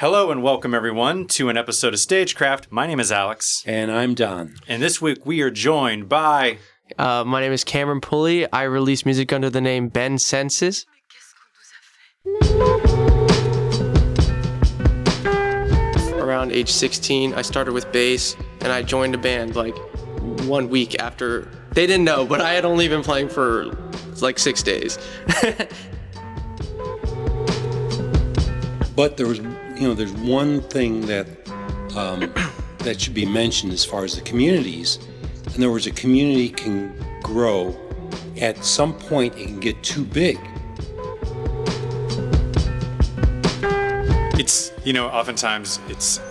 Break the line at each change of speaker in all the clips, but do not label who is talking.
Hello and welcome everyone to an episode of StageCraft. My name is Alex.
And I'm Don.
And this week we are joined by...
my name is Cameron Pulley. I release music under the name Ben Senses. Around age 16, I started with bass, and I joined a band like 1 week after. They didn't know, but I had only been playing for like 6 days.
But there's one thing that that should be mentioned as far as the communities. In other words, a community can grow. At some point, it can get too big.
It's, oftentimes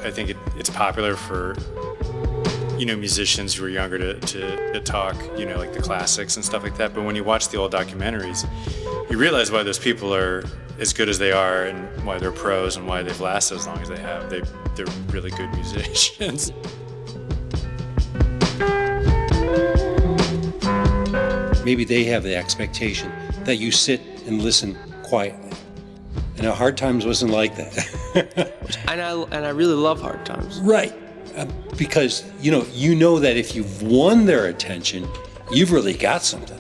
I think it's popular for, musicians who are younger to talk, like the classics and stuff like that. But when you watch the old documentaries, you realize why those people are as good as they are and why they're pros and why they've lasted as long as they have. They're really good musicians.
Maybe they have the expectation that you sit and listen quietly. And Hard Times wasn't like that.
And I really love Hard Times.
Right. Because, you know that if you've won their attention, you've really got something.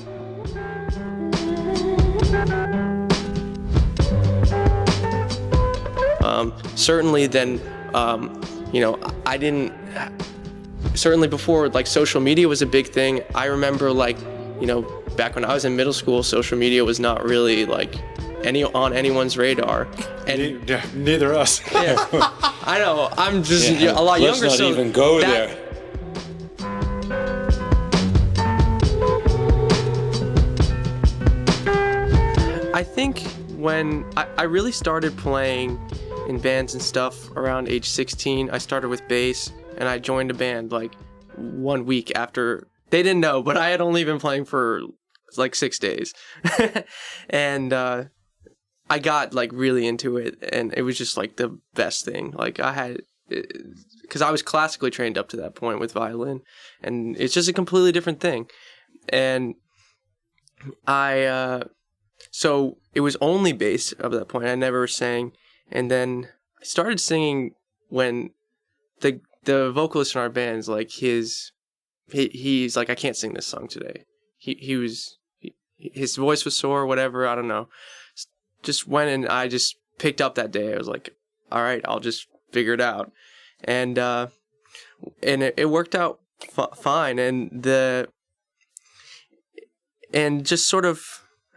Certainly then, I didn't, certainly before like social media was a big thing. I remember back when I was in middle school, social media was not really on anyone's radar. And
neither us.
Yeah, I know. I'm just a lot younger.
Let's not even go there.
I think when I really started playing in bands and stuff around age 16, I started with bass, and I joined a band 1 week after. They didn't know, but I had only been playing for 6 days. And I got really into it, and it was just the best thing. Because I was classically trained up to that point with violin, and it's just a completely different thing. And so it was only bass up to that point. I never sang. And then I started singing when the vocalist in our band's he's like, I can't sing this song today. His voice was sore or whatever. I don't know. Just went and I just picked up that day. I was like, all right, I'll just figure it out. And it worked out fine. And just sort of,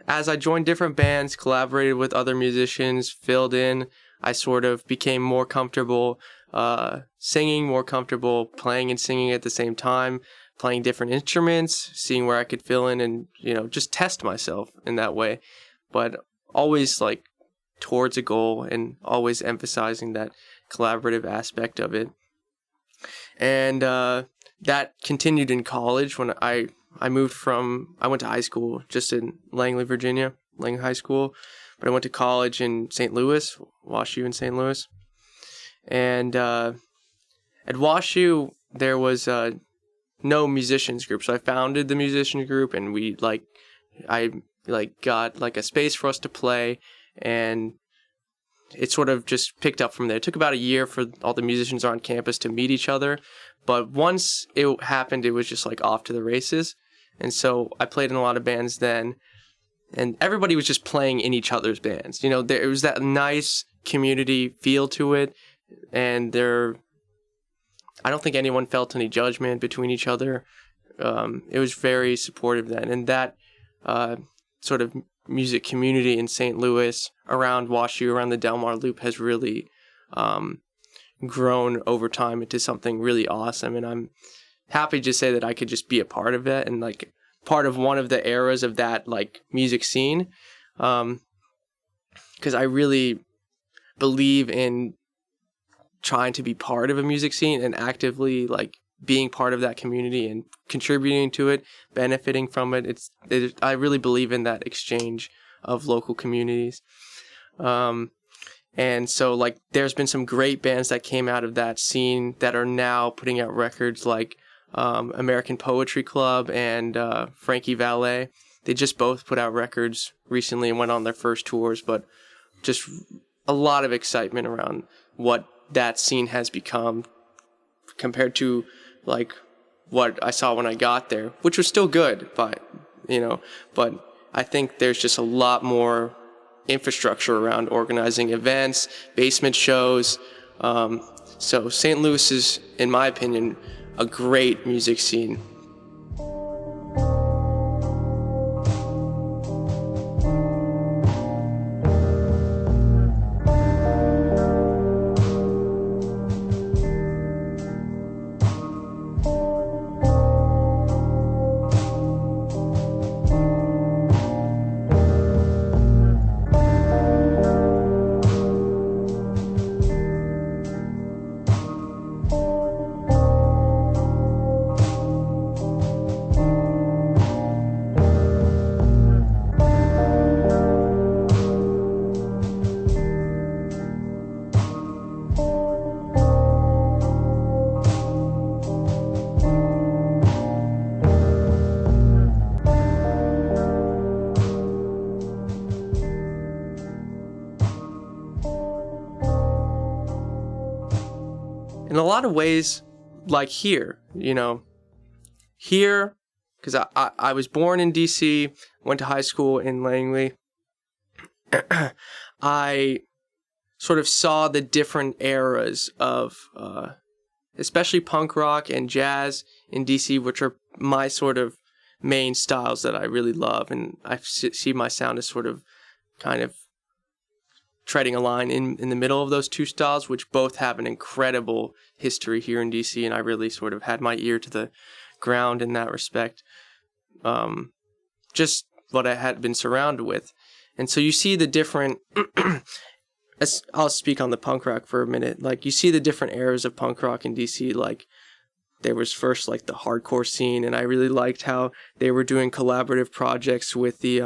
as I joined different bands, collaborated with other musicians, filled in, I sort of became more comfortable singing, more comfortable playing and singing at the same time, playing different instruments, seeing where I could fill in and, just test myself in that way. But always towards a goal and always emphasizing that collaborative aspect of it. And that continued in college when I went to high school just in Langley, Virginia, Langley High School, but I went to college in St. Louis, WashU in St. Louis. And at WashU, there was no musicians group, so I founded the musician group, and we I got a space for us to play, and it sort of just picked up from there. It took about a year for all the musicians on campus to meet each other, but once it happened, it was just off to the races. And so I played in a lot of bands then, and everybody was just playing in each other's bands. There was that nice community feel to it, and I don't think anyone felt any judgment between each other. It was very supportive then, and that sort of music community in St. Louis around WashU, around the Delmar Loop, has really grown over time into something really awesome. And I'm happy to say that I could just be a part of it and part of one of the eras of that music scene, because I really believe in trying to be part of a music scene and actively being part of that community and contributing to it, benefiting from it. I really believe in that exchange of local communities. And so there's been some great bands that came out of that scene that are now putting out records American Poetry Club and Frankie Valli. They just both put out records recently and went on their first tours, but just a lot of excitement around what that scene has become compared to like what I saw when I got there, which was still good, but I think there's just a lot more infrastructure around organizing events, basement shows. So St. Louis is, in my opinion, a great music scene. In a lot of ways, like here, because I was born in D.C., went to high school in Langley. I sort of saw the different eras of, especially punk rock and jazz in D.C., which are my sort of main styles that I really love. And I see my sound as sort of kind of treading a line in the middle of those two styles, which both have an incredible history here in DC, and I really sort of had my ear to the ground in that respect. Just what I had been surrounded with. And so you see the different, I'll speak on the punk rock for a minute, like you see the different eras of punk rock in DC, like there was first like the hardcore scene, and I really liked how they were doing collaborative projects with the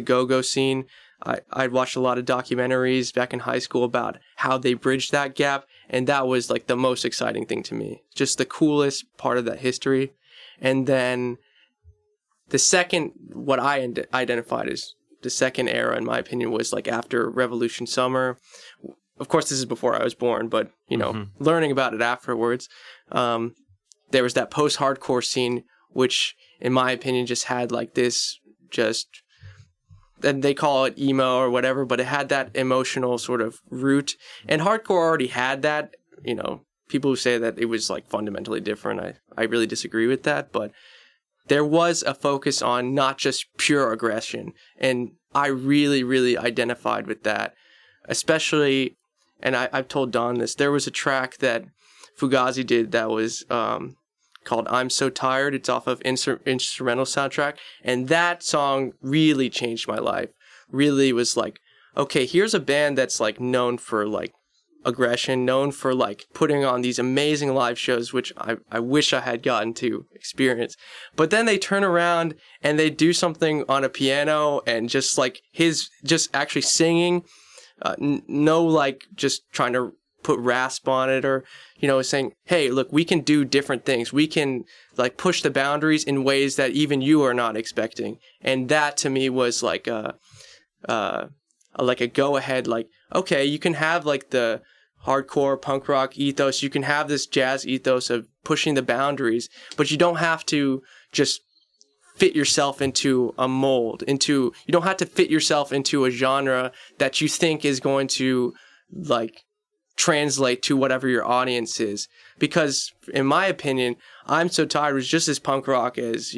go-go scene. I'd watched a lot of documentaries back in high school about how they bridged that gap, and that was like the most exciting thing to me. Just the coolest part of that history. And then the second, what I identified as the second era, in my opinion, was like after Revolution Summer. Of course, this is before I was born, but, learning about it afterwards. There was that post-hardcore scene, which, in my opinion, just had like this and they call it emo or whatever, but it had that emotional sort of root. And hardcore already had that, people who say that it was like fundamentally different, I really disagree with that, but there was a focus on not just pure aggression. And I really, really identified with that, especially, and I've told Don this, there was a track that Fugazi did that was called I'm So Tired. It's off of instrumental soundtrack. And that song really changed my life. Really was like, okay, here's a band that's like known for like aggression, known for like putting on these amazing live shows, which I wish I had gotten to experience. But then they turn around and they do something on a piano and just like just actually singing, no like just trying to put rasp on it or, saying, hey, look, we can do different things. We can like push the boundaries in ways that even you are not expecting. And that to me was like a go ahead, like, okay, you can have like the hardcore punk rock ethos. You can have this jazz ethos of pushing the boundaries, but you don't have to just fit yourself into a mold, you don't have to fit yourself into a genre that you think is going to like translate to whatever your audience is. Because in my opinion, I'm So Tired was just as punk rock as,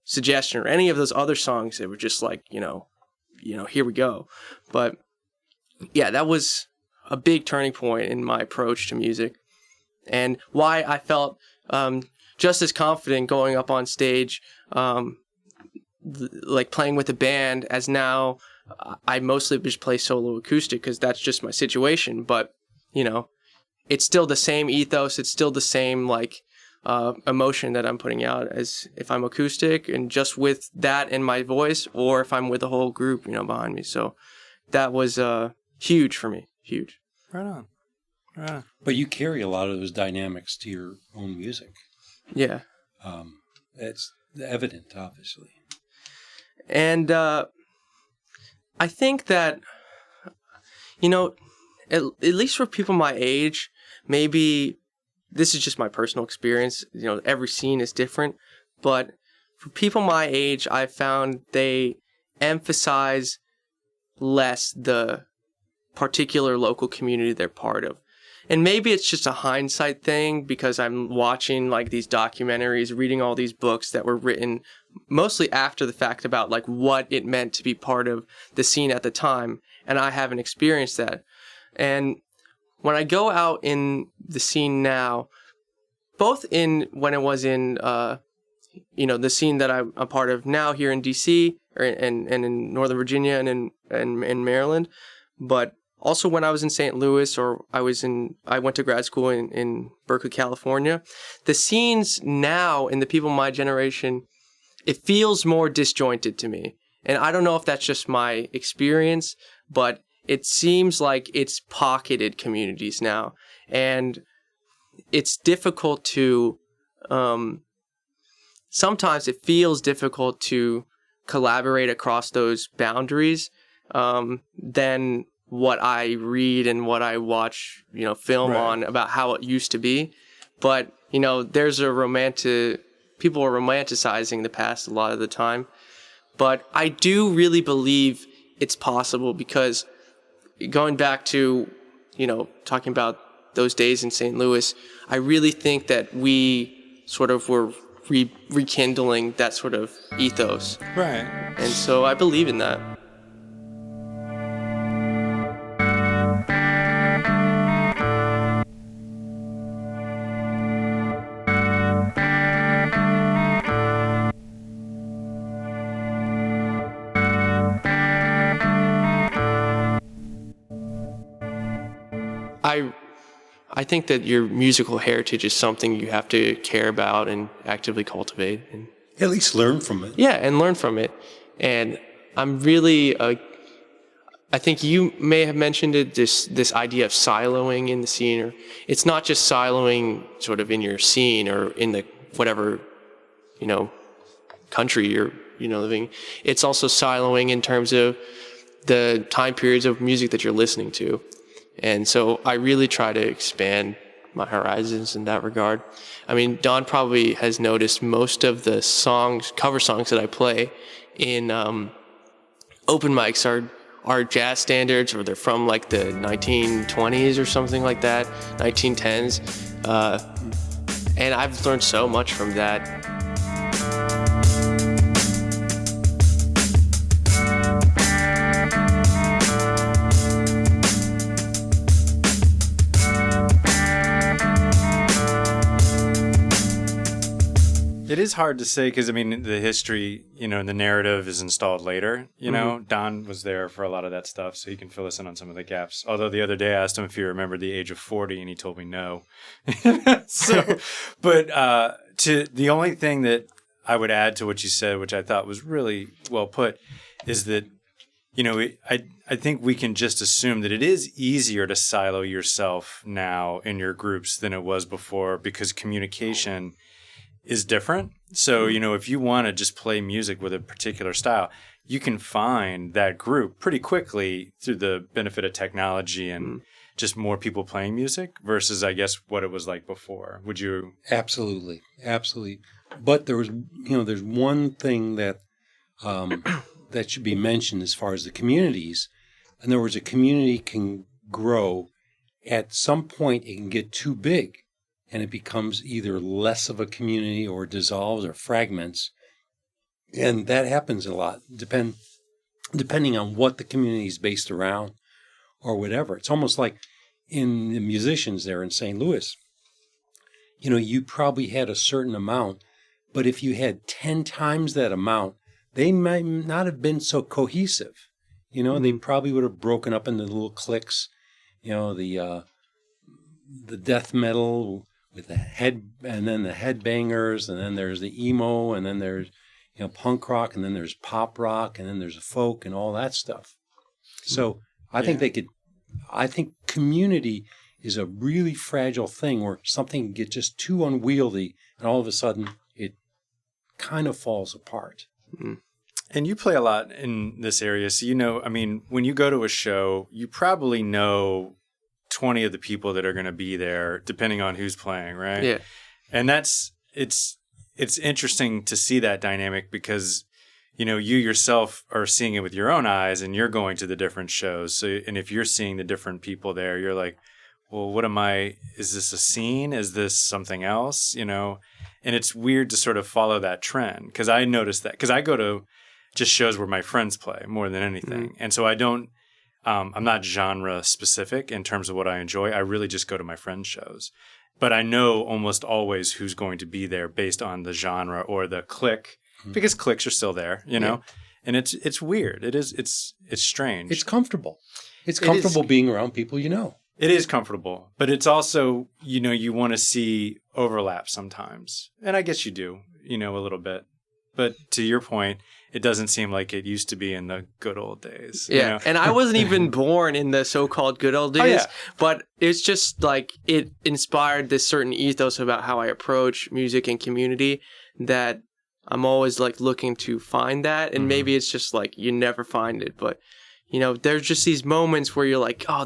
Suggestion or any of those other songs that were just like, here we go. But yeah, that was a big turning point in my approach to music and why I felt just as confident going up on stage, like playing with a band, as now I mostly just play solo acoustic because that's just my situation. But it's still the same ethos. It's still the same like emotion that I'm putting out as if I'm acoustic and just with that in my voice, or if I'm with a whole group, behind me. So that was huge for me. Huge.
Right on.
But you carry a lot of those dynamics to your own music.
Yeah.
It's evident, obviously. And
I think that, at least for people my age, maybe this is just my personal experience. You know, every scene is different, but for people my age, I found they emphasize less the particular local community they're part of. And maybe it's just a hindsight thing because I'm watching like these documentaries, reading all these books that were written mostly after the fact about like what it meant to be part of the scene at the time. And I haven't experienced that. And when I go out in the scene now, both in when it was in, the scene that I'm a part of now here in DC and in Northern Virginia and in Maryland, but also when I was in St. Louis or I went to grad school in Berkeley, California, the scenes now in the people my generation, it feels more disjointed to me. And I don't know if that's just my experience, but it seems like it's pocketed communities now. And it's difficult to, sometimes it feels difficult to collaborate across those boundaries than what I read and what I watch, film on about how it used to be. But, there's people are romanticizing the past a lot of the time. But I do really believe it's possible because going back to, talking about those days in St. Louis, I really think that we sort of were rekindling that sort of ethos.
Right.
And so I believe in that. I think that your musical heritage is something you have to care about and actively cultivate. And
At least learn from it.
yeah, and learn from it. And I'm really, I think you may have mentioned it, this idea of siloing in the scene. Or it's not just siloing sort of in your scene or in the whatever, country you're, living. It's also siloing in terms of the time periods of music that you're listening to. And so I really try to expand my horizons in that regard. I mean, Don probably has noticed most of the cover songs that I play in open mics are jazz standards, or they're from like the 1920s or something like that, 1910s. And I've learned so much from that.
It is hard to say because, the history, and the narrative is installed later. Don was there for a lot of that stuff, so he can fill us in on some of the gaps. Although the other day I asked him if he remembered the age of 40, and he told me no. To the only thing that I would add to what you said, which I thought was really well put, is that, I think we can just assume that it is easier to silo yourself now in your groups than it was before because communication is different. So, if you want to just play music with a particular style, you can find that group pretty quickly through the benefit of technology and just more people playing music versus, I guess, what it was like before. Would you?
Absolutely. Absolutely. But there's one thing that that should be mentioned as far as the communities. In other words, a community can grow. At some point, it can get too big, and it becomes either less of a community or dissolves or fragments. And that happens a lot, depending on what the community is based around or whatever. It's almost like in the musicians there in St. Louis. You probably had a certain amount, but if you had 10 times that amount, they might not have been so cohesive. They probably would have broken up into little cliques. The death metal with the head, and then the headbangers, and then there's the emo, and then there's punk rock, and then there's pop rock, and then there's folk and all that stuff. So I think community is a really fragile thing where something can get just too unwieldy, and all of a sudden it kind of falls apart.
And you play a lot in this area, so when you go to a show, you probably know 20 of the people that are going to be there, depending on who's playing, right?
Yeah.
And it's interesting to see that dynamic because, you know, you yourself are seeing it with your own eyes and you're going to the different shows. So, and if you're seeing the different people there, you're like, well, is this a scene? Is this something else? You know? And it's weird to sort of follow that trend because I noticed that because I go to just shows where my friends play more than anything.
Mm-hmm.
And so I'm not genre specific in terms of what I enjoy. I really just go to my friends' shows. But I know almost always who's going to be there based on the genre or the clique, because cliques are still there, you know? Yeah. And it's weird. It's strange.
It's comfortable. It's comfortable being around people you know.
It is comfortable, but it's also, you know, you want to see overlap sometimes. And I guess you do, you know, a little bit. But to your point, it doesn't seem like it used to be in the good old days.
Yeah,
you know?
and I wasn't even born in the so-called good old days, but it's just like it inspired this certain ethos about how I approach music and community that I'm always like looking to find that. And maybe it's just like you never find it, but you know, there's just these moments where you're like, oh,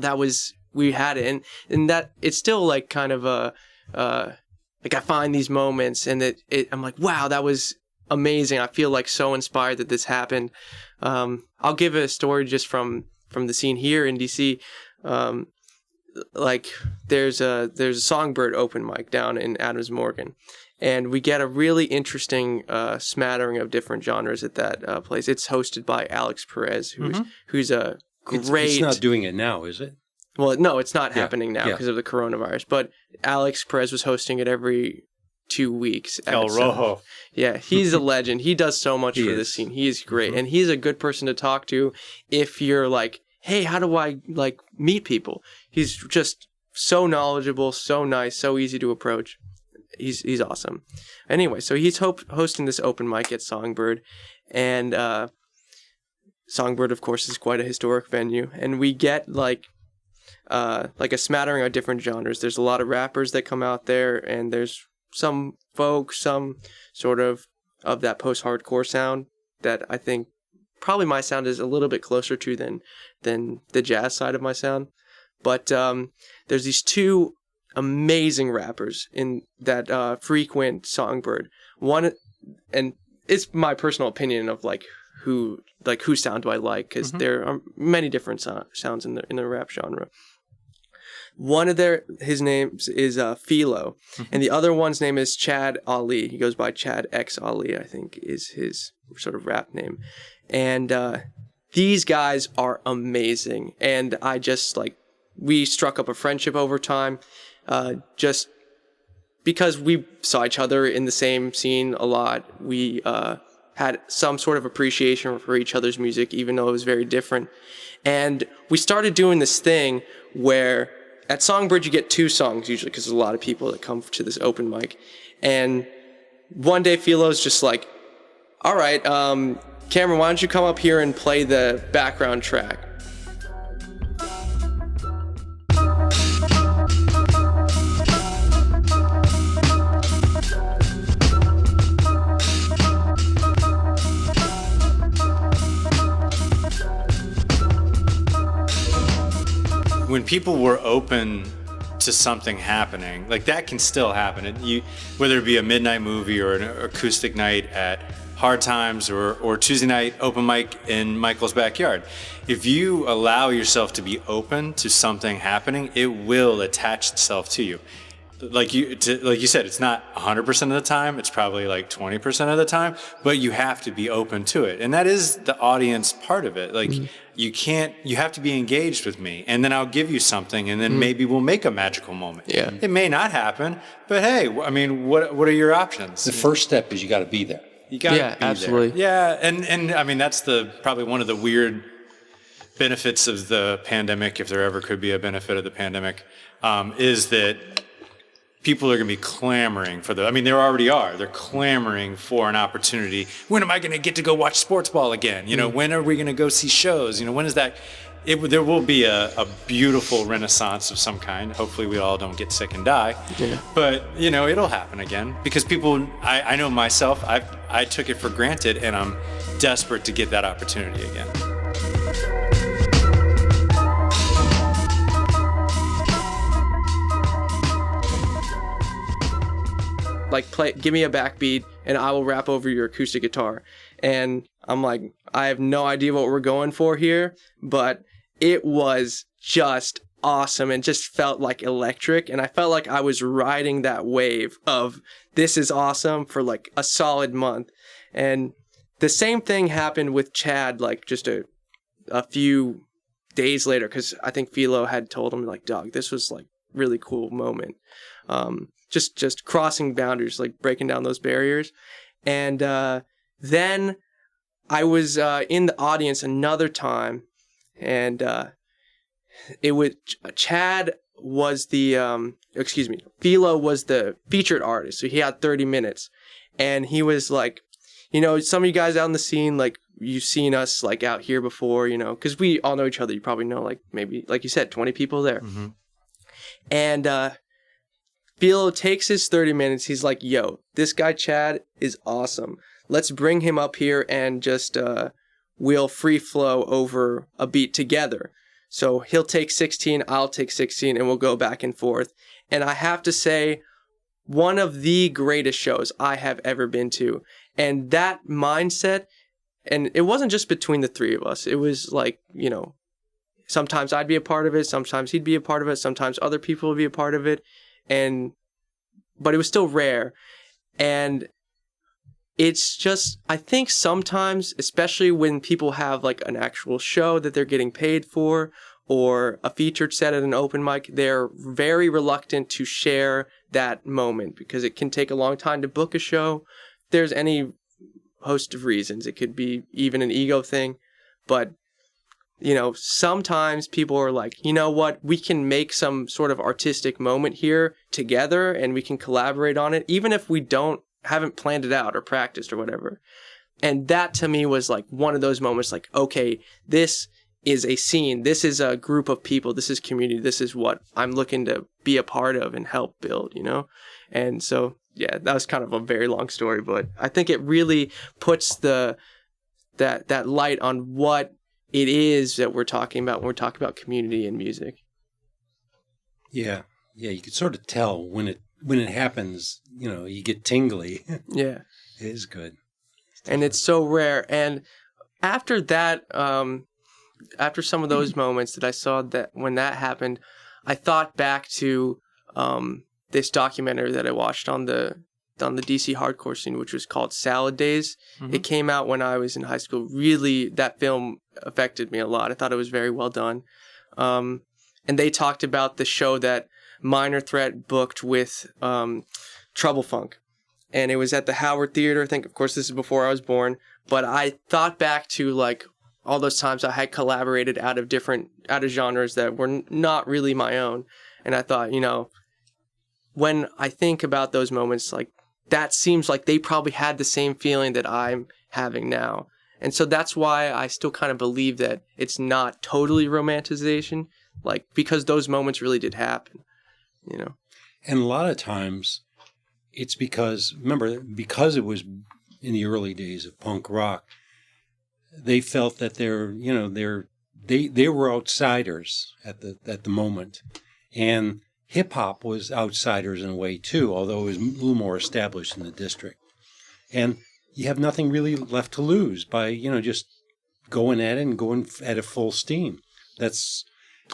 we had it. And that it's still like kind of like I find these moments and I'm like, wow, that was amazing. I feel like so inspired that this happened. I'll give a story just from the scene here in DC. Like there's a Songbird open mic down in Adams Morgan, and we get a really interesting smattering of different genres at that place. It's hosted by Alex Perez, who's a great.
It's not doing it now, is it?
Well, no, it's not happening now because of the coronavirus. But Alex Perez was hosting it every 2 weeks.
El Rojo.
Yeah, he's a legend. He does so much for this scene. He is great. And he's a good person to talk to if you're like, hey, how do I like meet people? He's just so knowledgeable, so nice, so easy to approach. He's awesome. Anyway, so he's hosting this open mic at Songbird. And Songbird, of course, is quite a historic venue. And we get like a smattering of different genres. There's a lot of rappers that come out there, and there's some folk, some sort of that post-hardcore sound that I think probably my sound is a little bit closer to than the jazz side of my sound. But there's these two amazing rappers in that frequent Songbird. One, and it's my personal opinion of who sound do I like, because there are many different sounds in the rap genre. One of his names is Philo, and the other one's name is Chad Ali. He goes by Chad X Ali, I think, is his sort of rap name. And these guys are amazing, and I just we struck up a friendship over time, just because we saw each other in the same scene a lot. We had some sort of appreciation for each other's music, even though it was very different. And we started doing this thing where at Songbird you get 2 songs usually, because there's a lot of people that come to this open mic. And one day Philo's just like, all right, Cameron, why don't you come up here and play the background track?
When people were open to something happening, that can still happen. Whether it be a midnight movie or an acoustic night at Hard Times or Tuesday night open mic in Michael's backyard. If you allow yourself to be open to something happening, it will attach itself to you. Like you said, it's not 100% of the time. It's probably 20% of the time, but you have to be open to it. And that is the audience part of it. You have to be engaged with me, and then I'll give you something, and then maybe we'll make a magical moment.
Yeah.
It may not happen, but hey, I mean, what are your options?
The first step is you got to be there.
You got to be
absolutely.
there. Yeah, and I mean, that's probably one of the weird benefits of the pandemic, if there ever could be a benefit of the pandemic, is that people are going to be clamoring for there already are. They're clamoring for an opportunity. When am I going to get to go watch sports ball again? When are we going to go see shows? When is that? There will be a beautiful renaissance of some kind. Hopefully we all don't get sick and die. Yeah. But, it'll happen again. Because people, I know myself, I took it for granted, and I'm desperate to get that opportunity again.
like give me a backbeat and I will rap over your acoustic guitar. And I'm like, I have no idea what we're going for here, but it was just awesome and just felt like electric. And I felt like I was riding that wave of this is awesome for like a solid month. And the same thing happened with Chad, like just a few days later, because I think Philo had told him, like, dog, this was like really cool moment. Just crossing boundaries, like breaking down those barriers. And then I was in the audience another time, and it was Chad was the Philo was the featured artist, so he had 30 minutes, and he was like, you know, some of you guys out in the scene, like, you've seen us like out here before, you know, because we all know each other. You probably know, like, maybe, like you said, 20 people there. Mm-hmm. And Philo takes his 30 minutes. He's like, yo, this guy Chad is awesome. Let's bring him up here and just we'll free flow over a beat together. So he'll take 16, I'll take 16, and we'll go back and forth. And I have to say, one of the greatest shows I have ever been to. And that mindset, and it wasn't just between the three of us. It was like, you know, sometimes I'd be a part of it, sometimes he'd be a part of it, sometimes other people would be a part of it. But it was still rare. And it's just, I think sometimes, especially when people have like an actual show that they're getting paid for or a featured set at an open mic, they're very reluctant to share that moment because it can take a long time to book a show. There's any host of reasons. It could be even an ego thing. But, you know, sometimes people are like, you know what, we can make some sort of artistic moment here together and we can collaborate on it, even if we haven't planned it out or practiced or whatever. And that to me was like one of those moments like, okay, this is a scene. This is a group of people. This is community. This is what I'm looking to be a part of and help build, you know? And so, yeah, that was kind of a very long story, but I think it really puts that light on what it is that we're talking about when we're talking about community and music.
Yeah. Yeah. You can sort of tell when it happens, you know, you get tingly.
Yeah.
It is good.
And it's so rare. And after that, after some of those moments that I saw that when that happened, I thought back to this documentary that I watched on the DC hardcore scene, which was called Salad Days. Mm-hmm. It came out when I was in high school. Really, that film affected me a lot. I thought it was very well done. And they talked about the show that Minor Threat booked with Trouble Funk. And it was at the Howard Theater. I think, of course, this is before I was born. But I thought back to, like, all those times I had collaborated out of genres that were not really my own. And I thought, you know, when I think about those moments, like, that seems like they probably had the same feeling that I'm having now. And so that's why I still kind of believe that it's not totally romanticization, like, because those moments really did happen, you know?
And a lot of times it's because it was in the early days of punk rock, they felt that they were outsiders at the moment. And hip hop was outsiders in a way too, although it was a little more established in the district. And you have nothing really left to lose by, you know, just going at it and going at it full steam.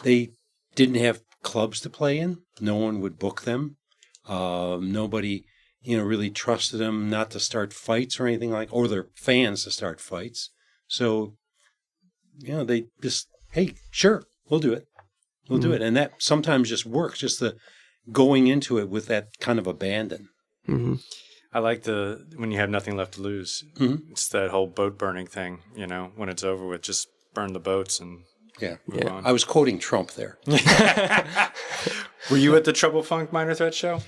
They didn't have clubs to play in. No one would book them. Nobody, you know, really trusted them not to start fights or anything or their fans to start fights. So, you know, they just, hey, sure, we'll do it. We'll do it. And that sometimes just works, just the going into it with that kind of abandon.
Mm-hmm.
I like when you have nothing left to lose. Mm-hmm. It's that whole boat burning thing, you know, when it's over with, just burn the boats and move on.
I was quoting Trump there.
Were you at the Trouble Funk Minor Threat show?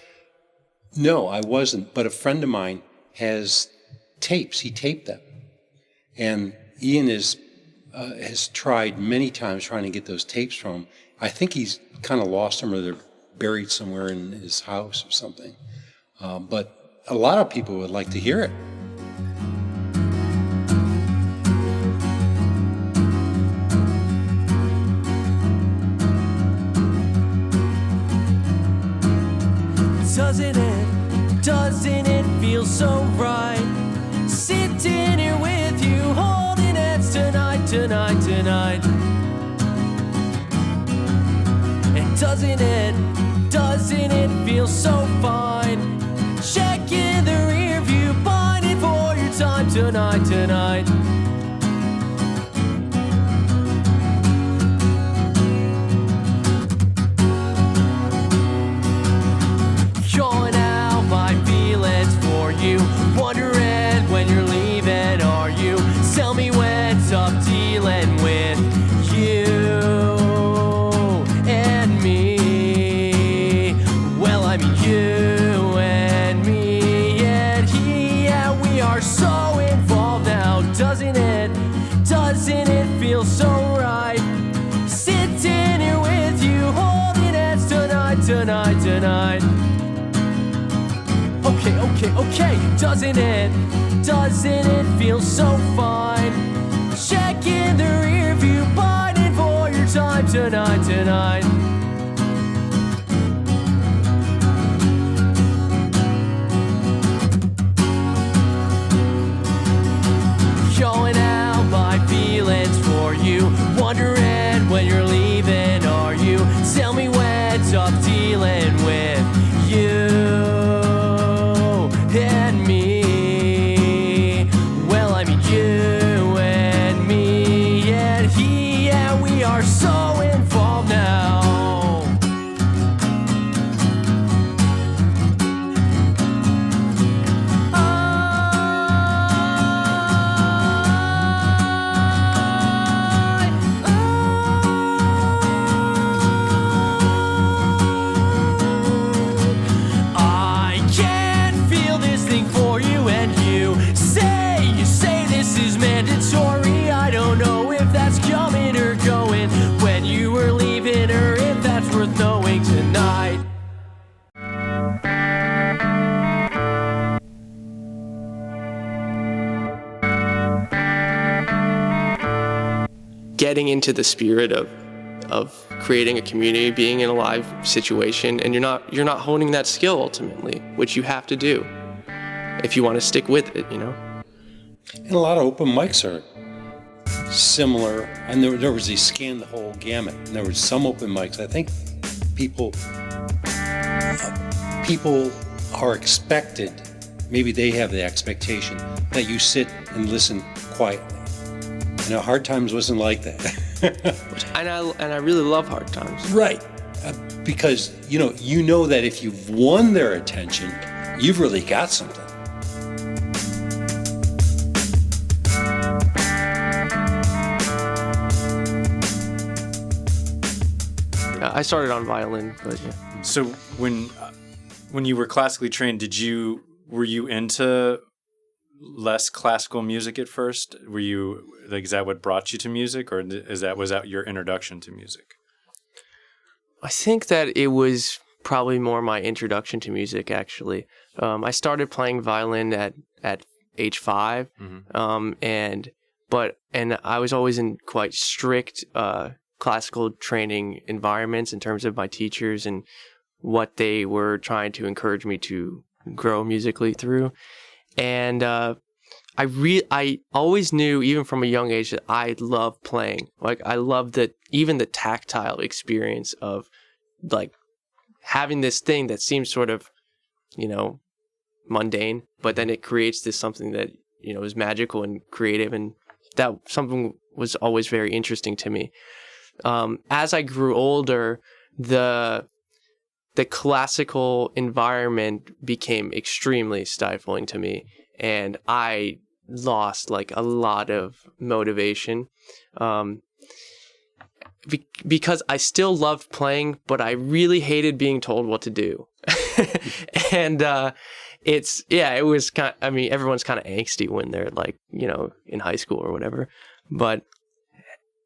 No, I wasn't. But a friend of mine has tapes. He taped them. And Ian has tried many times trying to get those tapes from him. I think he's kind of lost them or they're buried somewhere in his house or something. But a lot of people would like to hear it.
Doesn't it doesn't it feel so right? Sitting here with you, holding hands tonight, tonight, tonight. And doesn't it feel so fine? Checking the rear view, binding for your time tonight, tonight. Calling out my feelings for you, wondering when you're leaving, are you? Tell me when's up dealing with you and me. Well, I mean you and me and he, yeah, we are so involved now. Doesn't it feel so right? Sitting here with you, holding hands tonight, tonight, tonight. Okay, doesn't it feel so fine? Checking the rear view, binding for your time tonight, tonight. Calling out my feelings for you, wondering when you're leaving, are you? Tell me when's up dealing with you and me. Well, I mean you and me and he, yeah, we are so involved now. For you and you say this is mandatory. I don't know if that's coming or going when you were leaving, or if that's worth knowing tonight.
Getting into the spirit of creating a community, being in a live situation, and you're not honing that skill ultimately, which you have to do if you want to stick with it, you know?
And a lot of open mics are similar. And there was, they scanned the whole gamut. And there was some open mics. I think people are expected, maybe they have the expectation, that you sit and listen quietly. You know, Hard Times wasn't like that.
and I really love Hard Times.
Right. Because, you know that if you've won their attention, you've really got something.
I started on violin, but yeah.
So when you were classically trained, were you into less classical music at first? Were you like, is that what brought you to music, or was that your introduction to music?
I think that it was probably more my introduction to music, actually. I started playing violin at age 5, and I was always in quite strict classical training environments in terms of my teachers and what they were trying to encourage me to grow musically through. And I always knew, even from a young age, that I love playing. Like, I love even the tactile experience of like having this thing that seems sort of, mundane, but then it creates this something that, is magical and creative, and that something was always very interesting to me. As I grew older, the classical environment became extremely stifling to me, and I lost like a lot of motivation. Because I still loved playing, but I really hated being told what to do. And it was kind of, everyone's kind of angsty when they're like, in high school or whatever. But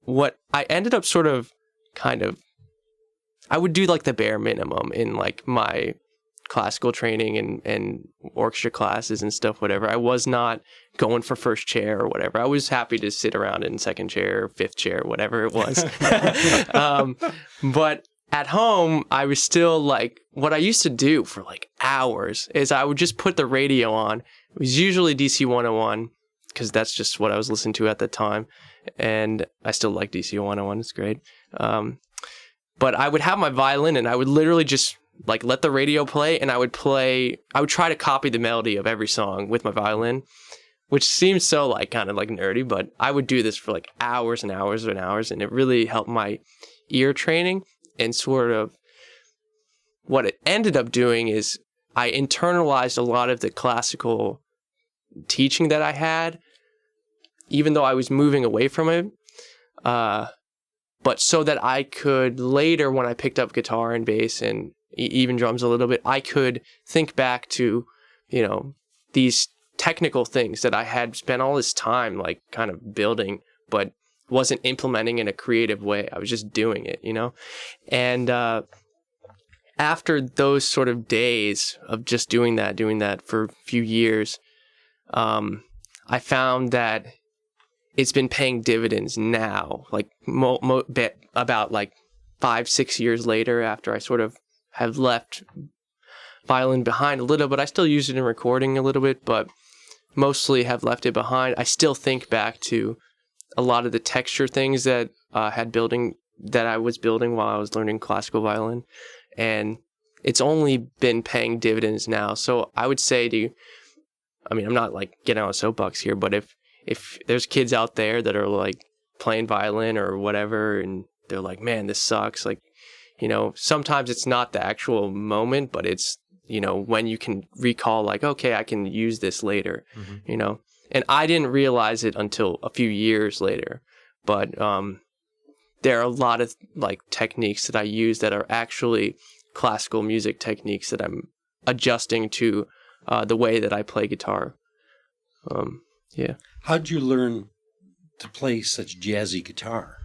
what I ended up I would do like the bare minimum in like my classical training and orchestra classes and stuff, whatever. I was not going for first chair or whatever. I was happy to sit around in second chair, fifth chair, whatever it was. But at home, I was still like, what I used to do for like hours is I would just put the radio on. It was usually DC 101 because that's just what I was listening to at the time. And I still like DC 101. It's great. But I would have my violin and I would literally just like let the radio play, and I would try to copy the melody of every song with my violin, which seems so like kind of like nerdy, but I would do this for like hours and hours and hours, and it really helped my ear training. And sort of what it ended up doing is I internalized a lot of the classical teaching that I had, even though I was moving away from it. But so that I could later, when I picked up guitar and bass and even drums a little bit, I could think back to, you know, these technical things that I had spent all this time like kind of building, but wasn't implementing in a creative way. I was just doing it, you know? And after those sort of days of just doing that for a few years, I found that it's been paying dividends now, like about like 5-6 years later, after I sort of have left violin behind a little, but I still use it in recording a little bit, but mostly have left it behind. I still think back to a lot of the texture things that I was building while I was learning classical violin, and it's only been paying dividends now. So I would say I'm not like getting on a soapbox here, but if there's kids out there that are like playing violin or whatever, and they're like, man, this sucks. Like, you know, sometimes it's not the actual moment, but it's, you know, when you can recall like, okay, I can use this later, you know, and I didn't realize it until a few years later, but, there are a lot of like techniques that I use that are actually classical music techniques that I'm adjusting to, the way that I play guitar. Yeah.
How'd you learn to play such jazzy guitar?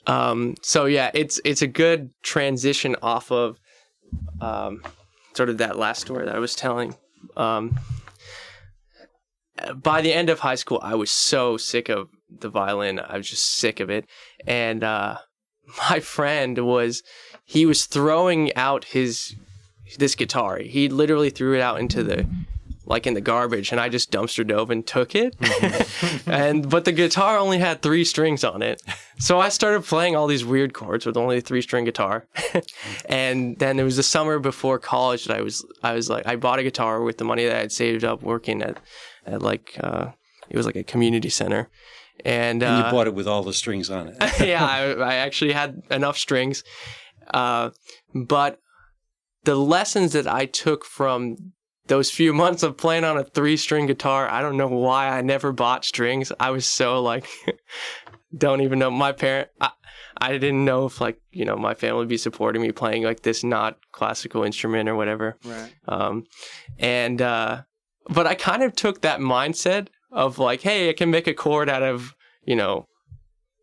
So yeah, it's a good transition off of sort of that last story that I was telling. By the end of high school, I was so sick of the violin. I was just sick of it. And my friend was throwing out this guitar. He literally threw it out into in the garbage, and I just dumpster dove and took it. But the guitar only had 3 strings on it. So I started playing all these weird chords with only a 3-string guitar. And then it was the summer before college that I was like, I bought a guitar with the money that I had saved up working at like, it was like a community center. And
you bought it with all the strings on it.
Yeah, I actually had enough strings. But the lessons that I took from those few months of playing on a 3-string guitar, I don't know why I never bought strings. I was so like, don't even know. I didn't know if like, you know, my family would be supporting me playing like this not classical instrument or whatever.
Right.
But I kind of took that mindset of like, hey, I can make a chord out of, you know,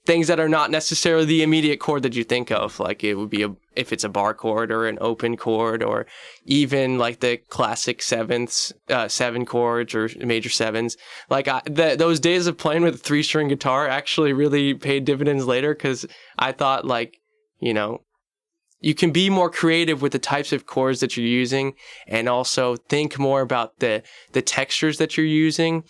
things that are not necessarily the immediate chord that you think of. Like it would be if it's a bar chord or an open chord, or even like the classic 7 chords or major 7s. Like those days of playing with a 3-string guitar actually really paid dividends later, because I thought like, you know, you can be more creative with the types of chords that you're using, and also think more about the textures that you're using.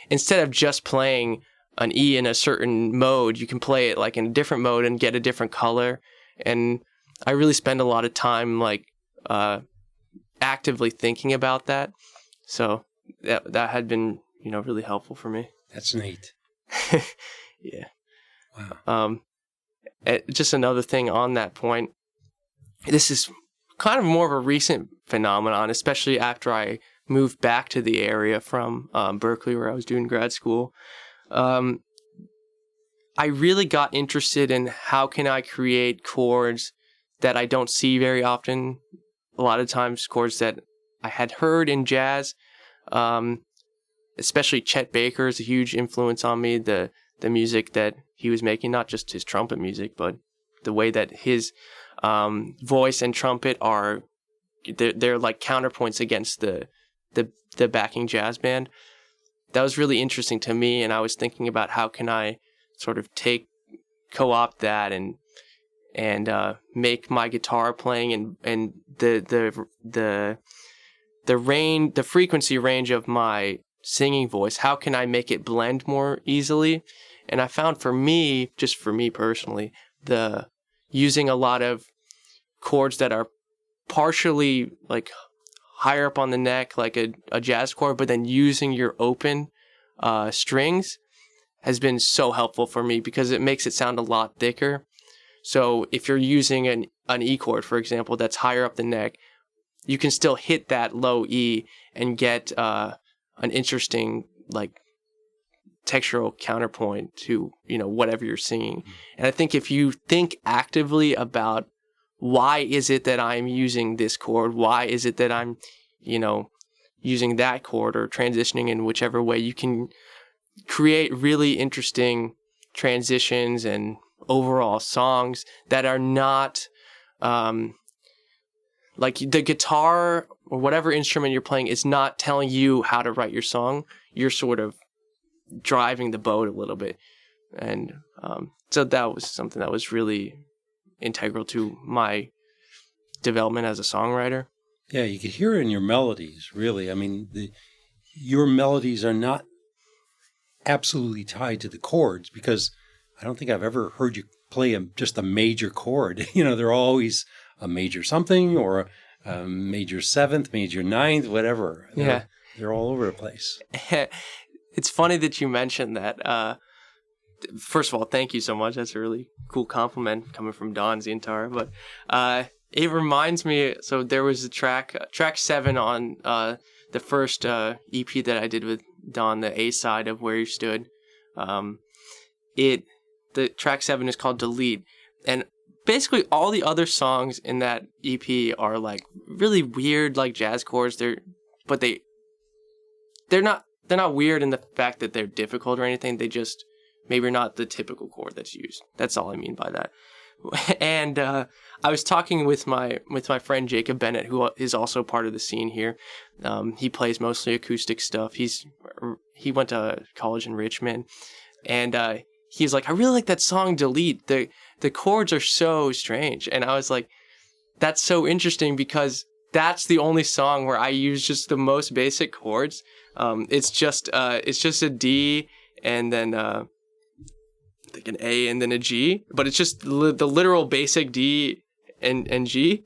Instead of just playing an E in a certain mode, you can play it like in a different mode and get a different color. And I really spend a lot of time like actively thinking about that. So that had been, you know, really helpful for me.
That's neat.
Yeah.
Wow.
Just another thing on that point. This is kind of more of a recent phenomenon, especially after I moved back to the area from Berkeley, where I was doing grad school. I really got interested in how can I create chords that I don't see very often. A lot of times chords that I had heard in jazz, especially Chet Baker is a huge influence on me. The music that he was making, not just his trumpet music, but the way that his voice and trumpet are, they're like counterpoints against the backing jazz band. That was really interesting to me, and I was thinking about how can I sort of co-opt that and and make my guitar playing and the frequency range of my singing voice, how can I make it blend more easily? And I found for me personally, using a lot of chords that are partially like higher up on the neck, like a jazz chord, but then using your open strings has been so helpful for me because it makes it sound a lot thicker. So if you're using an E chord, for example, that's higher up the neck, you can still hit that low E and get an interesting like textural counterpoint to, whatever you're singing. And I think if you think actively about why is it that I'm using this chord, why is it that I'm, using that chord or transitioning in whichever way, you can create really interesting transitions and overall songs that are not like the guitar or whatever instrument you're playing is not telling you how to write your song. You're sort of driving the boat a little bit. And so that was something that was really integral to my development as a songwriter.
Yeah, you could hear it in your melodies, really. I mean, your melodies are not absolutely tied to the chords, because I don't think I've ever heard you play just a major chord. They're always a major something or a major seventh, major ninth, whatever.
Yeah.
They're all over the place.
It's funny that you mentioned that. First of all, thank you so much. That's a really cool compliment coming from Don Zientara. But it reminds me, so there was a track 7 on the first EP that I did with Don, the A side of Where You Stood. The track 7 is called Delete. And basically all the other songs in that EP are like really weird, like jazz chords. They're not weird in the fact that they're difficult or anything. They just maybe are not the typical chord that's used. That's all I mean by that. And I was talking with my friend Jacob Bennett, who is also part of the scene here. He plays mostly acoustic stuff. He went to college in Richmond, and he's like, I really like that song Delete. The chords are so strange. And I was like, that's so interesting because that's the only song where I use just the most basic chords. It's just a D and then like an A and then a G, but it's just the literal basic D and G.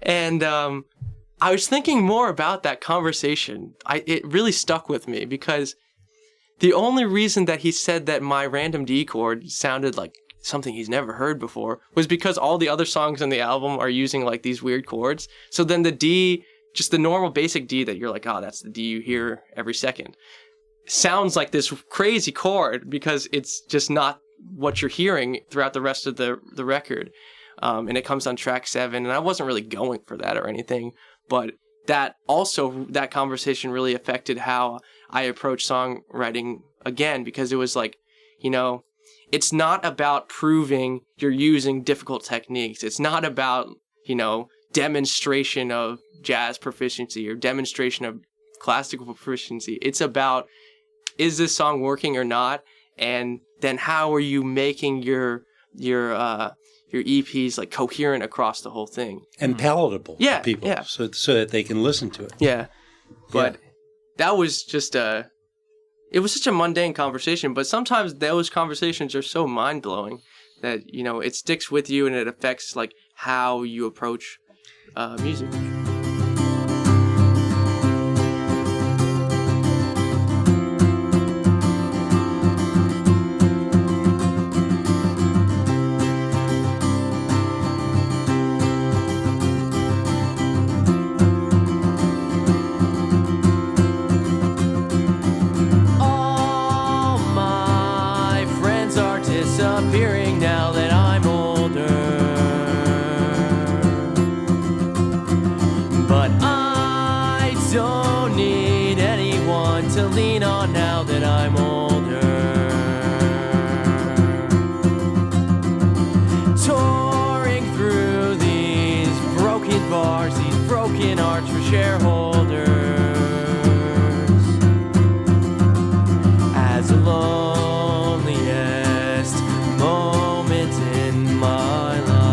And I was thinking more about that conversation. It really stuck with me because the only reason that he said that my random D chord sounded like something he's never heard before was because all the other songs on the album are using like these weird chords. So then the D, just the normal basic D that you're like, oh, that's the D you hear every second, sounds like this crazy chord because it's just not what you're hearing throughout the rest of the record. And it comes on track 7, and I wasn't really going for that or anything, but that conversation really affected how I approach songwriting again, because it was like, it's not about proving you're using difficult techniques. It's not about, demonstration of jazz proficiency or demonstration of classical proficiency. It's about, is this song working or not? And then how are you making your EPs like coherent across the whole thing
and palatable to people, so that they can listen to it.
Yeah, but that was just it was such a mundane conversation. But sometimes those conversations are so mind blowing that it sticks with you and it affects like how you approach music.
Disappearing now that I'm older, but I don't need anyone to lean on now that I'm older. Touring through these broken bars, these broken arts for shareholders, as alone moment in my life.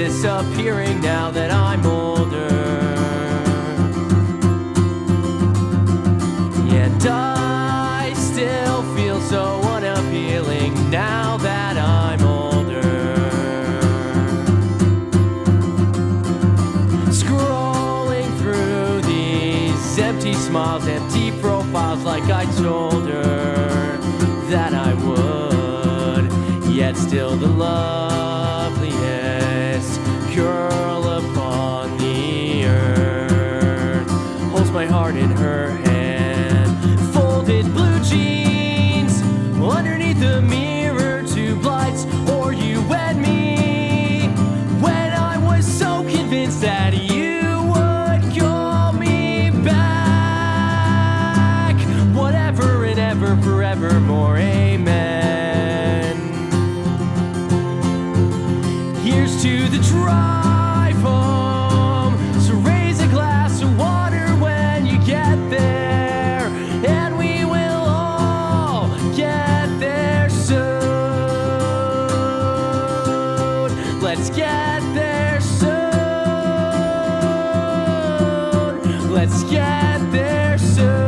disappearing now that I'm older. And I still feel so unappealing now that I'm older. Scrolling through these empty smiles, empty profiles, like I told her that I would. Yet still the loveliest girl upon the earth holds my heart in her hand. Folded blue jeans underneath the mirror, tube lights, or you and me. When I was so convinced that you would call me back. Whatever and ever, forevermore, amen. Here's to the drive home. So raise a glass of water when you get there, and we will all get there soon. Let's get there soon. Let's get there soon.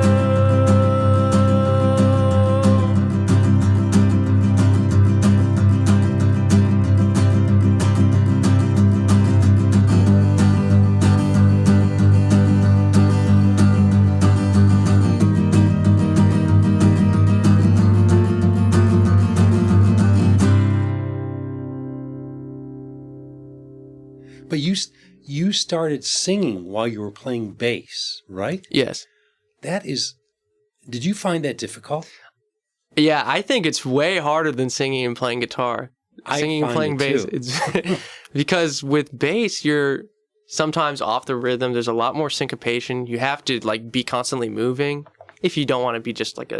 But you started singing while you were playing bass, right?
Yes.
Did you find that difficult?
Yeah, I think it's way harder than singing and playing guitar. Singing and playing bass, it's because with bass you're sometimes off the rhythm. There's a lot more syncopation. You have to like be constantly moving if you don't want to be just like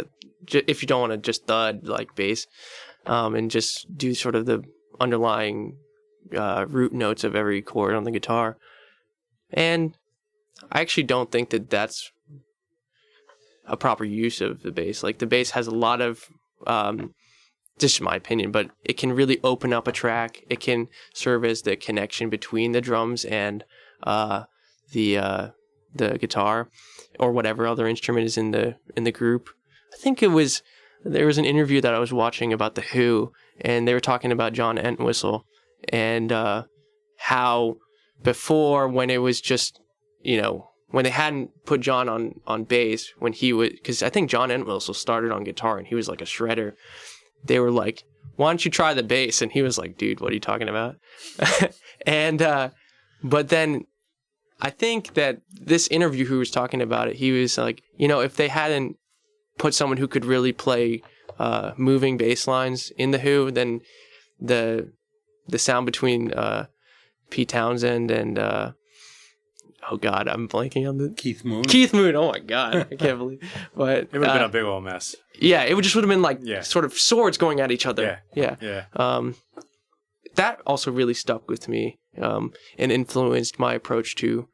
if you don't want to just thud like bass, and just do sort of the underlying root notes of every chord on the guitar. And I actually don't think that that's a proper use of the bass. Like the bass has a lot of, just my opinion, but it can really open up a track. It can serve as the connection between the drums and the guitar or whatever other instrument is in the group. I think there was an interview that I was watching about The Who, and they were talking about John Entwistle and how before, when it was just, when they hadn't put John on bass, when he would, because I think John Entwistle started on guitar and he was like a shredder. They were like, why don't you try the bass? And he was like, dude, what are you talking about? And but then I think that this interview who was talking about it, he was like, if they hadn't put someone who could really play moving bass lines in The Who, then the sound between Pete Townsend and oh god, I'm blanking on the
Keith Moon.
Oh my god, I can't believe. But
It would have been a big old mess.
Yeah, it would have been like sort of swords going at each other.
Yeah.
That also really stuck with me and influenced my approach to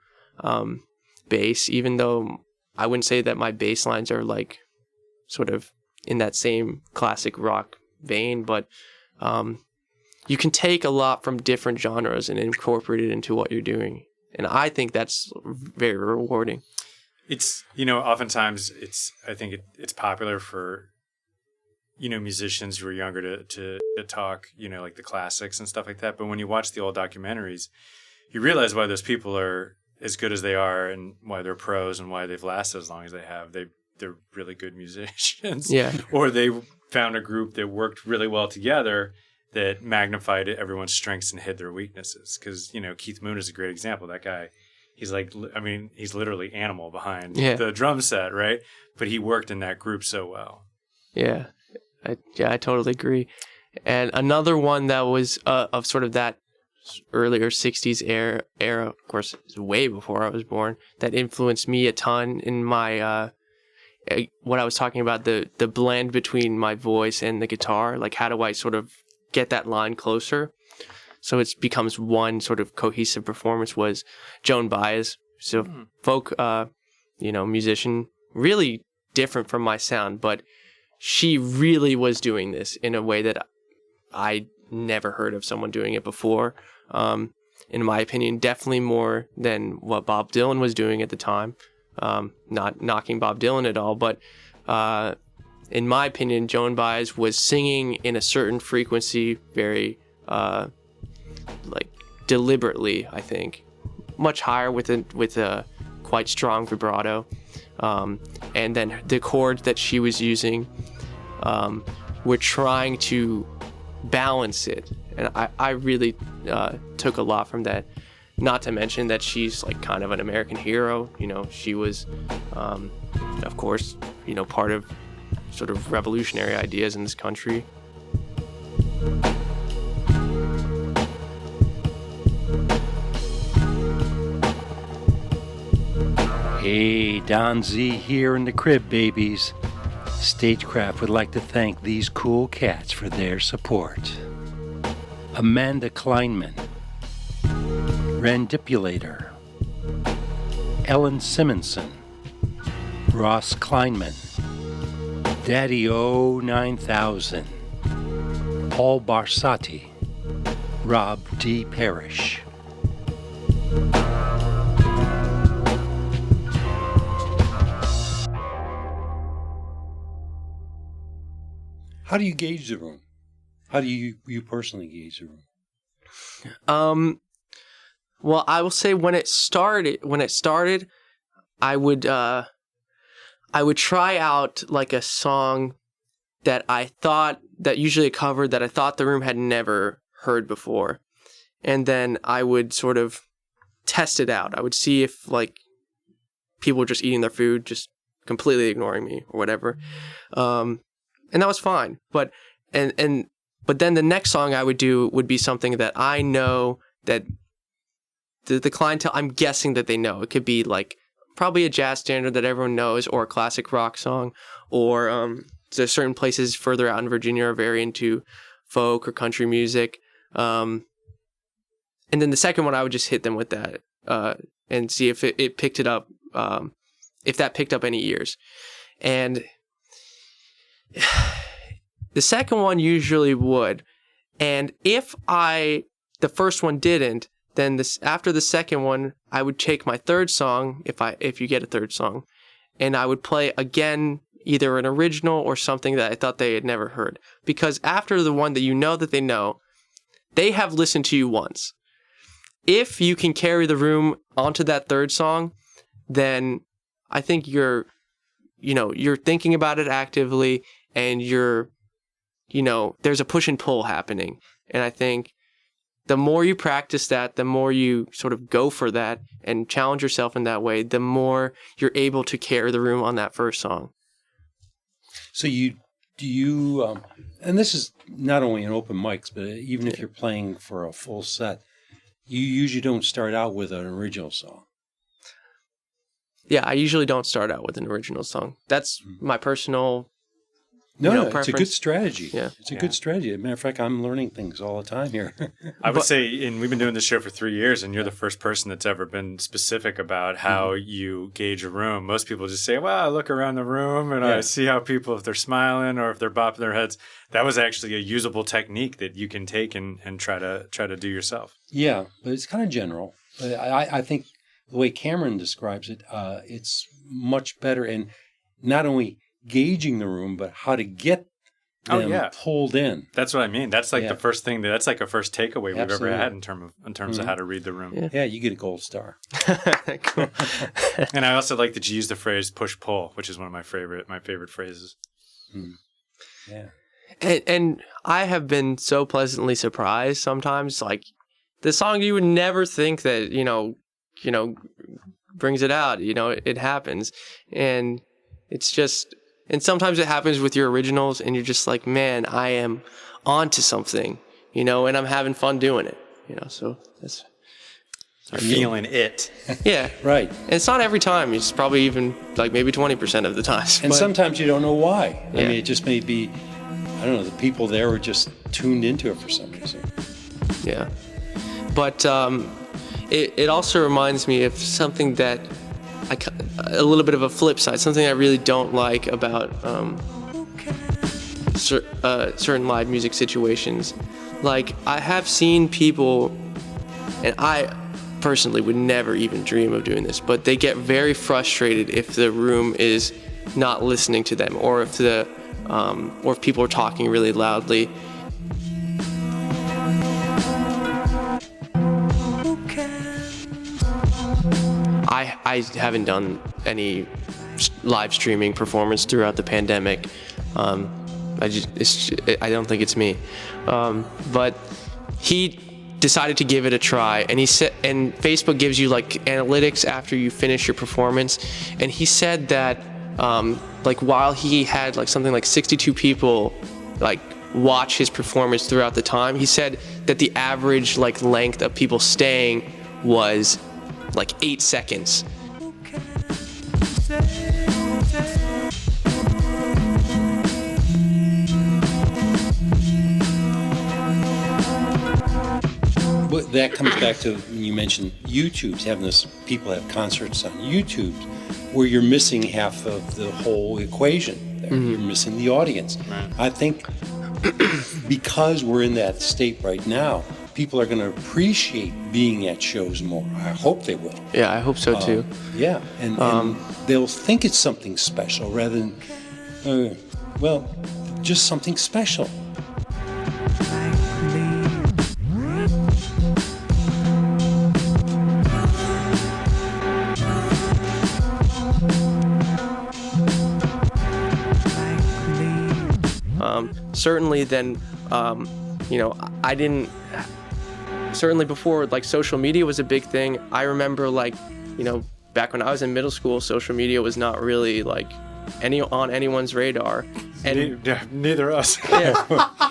bass, even though I wouldn't say that my bass lines are like sort of in that same classic rock vein, but you can take a lot from different genres and incorporate it into what you're doing. And I think that's very rewarding.
It's, oftentimes I think it's popular for, musicians who are younger to talk, like the classics and stuff like that. But when you watch the old documentaries, you realize why those people are as good as they are and why they're pros and why they've lasted as long as they have. They're really good musicians.
Yeah. Or
they found a group that worked really well together that magnified everyone's strengths and hid their weaknesses. Because, Keith Moon is a great example. That guy, he's he's literally Animal behind the drum set, right? But he worked in that group so well.
Yeah. I totally agree. And another one that was of sort of that earlier 60s era, of course, way before I was born, that influenced me a ton in my what I was talking about, the blend between my voice and the guitar. Like, how do I sort of get that line closer so it becomes one sort of cohesive performance, was Joan Baez. So folk, musician, really different from my sound, but she really was doing this in a way that I never heard of someone doing it before. in my opinion, definitely more than what Bob Dylan was doing at the time. Not knocking Bob Dylan at all, but in my opinion, Joan Baez was singing in a certain frequency, very like deliberately, I think, much higher with a quite strong vibrato, and then the chords that she was using were trying to balance it, and I really took a lot from that. Not to mention that she's like kind of an American hero. You know, she was, of course, you know, part of sort of revolutionary ideas in this country.
Hey, Don Z here in the crib, babies. StageCraft would like to thank these cool cats for their support. Amanda Kleinman, Randipulator, Ellen Simonson, Ross Kleinman, Daddy O 9000, Paul Barsati, Rob D. Parrish. How do you gauge the room? How do you personally gauge the room?
Well, I will say when it started, I would try out like a song that I thought, that usually a cover that I thought the room had never heard before. And then I would sort of test it out. I would see if like people were just eating their food, just completely ignoring me or whatever. And that was fine. But then the next song I would do would be something that I know that the clientele, I'm guessing that they know. It could be like probably a jazz standard that everyone knows, or a classic rock song, or there's certain places further out in Virginia are very into folk or country music. And then the second one, I would just hit them with that and see if it picked it up, if that picked up any ears. And the second one usually would. And if the first one didn't, then after the second one, I would take my third song, if you get a third song, and I would play again either an original or something that I thought they had never heard. Because after the one that you know that they know, they have listened to you once. If you can carry the room onto that third song, then I think you're thinking about it actively, and there's a push and pull happening. And I think the more you practice that, the more you sort of go for that and challenge yourself in that way, the more you're able to carry the room on that first song.
So and this is not only in open mics, but even if you're playing for a full set, you usually don't start out with an original song.
Yeah, I usually don't start out with an original song. That's my personal
No,
preference.
it's a good strategy.
Yeah.
It's a good strategy. As a matter of fact, I'm learning things all the time here.
I would say, and we've been doing this show for 3 years, and you're the first person that's ever been specific about how you gauge a room. Most people just say, well, I look around the room and I see how people, if they're smiling or if they're bopping their heads. That was actually a usable technique that you can take and try to do yourself.
Yeah, but it's kind of general. But I think the way Cameron describes it, it's much better in not only gauging the room, but how to get them pulled in.
That's what I mean. That's like the first thing. That's like a first takeaway we've ever had in terms of how to read the room.
Yeah, you get a gold star.
Cool.
And I also like that you use the phrase push pull, which is one of my favorite phrases.
Yeah.
And I have been so pleasantly surprised sometimes. Like the song you would never think that brings it out. It happens, and it's just. And sometimes it happens with your originals, and you're just like, man, I am onto something, and I'm having fun doing it, So that's.
You're feeling it.
Yeah.
Right.
And it's not every time. It's probably even like maybe 20% of the time.
And sometimes you don't know why. I mean, it just may be, I don't know, the people there were just tuned into it for some reason.
Yeah. But it also reminds me of something that a little bit of a flip side, something I really don't like about certain live music situations. Like, I have seen people, And I personally would never even dream of doing this, but they get very frustrated if the room is not listening to them, or if people are talking really loudly. I haven't done any live streaming performance throughout the pandemic. I don't think it's me. But he decided to give it a try, and he said, and Facebook gives you like analytics after you finish your performance, and he said that like while he had like something like 62 people like watch his performance throughout the time, he said that the average like length of people staying was like 8 seconds.
But that comes back to when you mentioned YouTube's having this, people have concerts on YouTube where you're missing half of the whole equation there. You're missing the audience.
Right.
I think because we're in that state right now, people are going to appreciate being at shows more. I hope they will.
Yeah, I hope so too.
Yeah, and they'll think it's something special rather than, well, just something special.
Certainly then, I didn't, certainly before like social media was a big thing. I remember like, back when I was in middle school, social media was not really like on anyone's radar. And
neither us.
Yeah,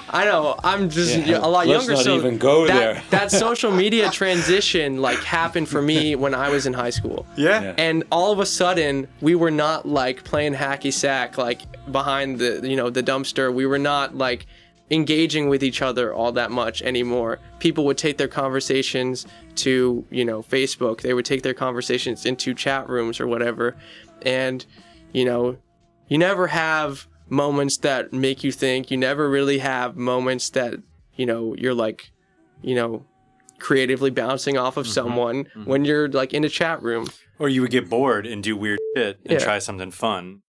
I know. I'm just a lot
let's
younger.
Not
so
even go there.
That social media transition like happened for me when I was in high school.
Yeah.
And all of a sudden, we were not like playing hacky sack like behind the the dumpster. We were not like engaging with each other all that much anymore. People would take their conversations to Facebook. They would take their conversations into chat rooms or whatever. And you never have moments that make you think. You never really have moments that you're like creatively bouncing off of someone when you're like in a chat room.
Or you would get bored and do weird shit and try something fun.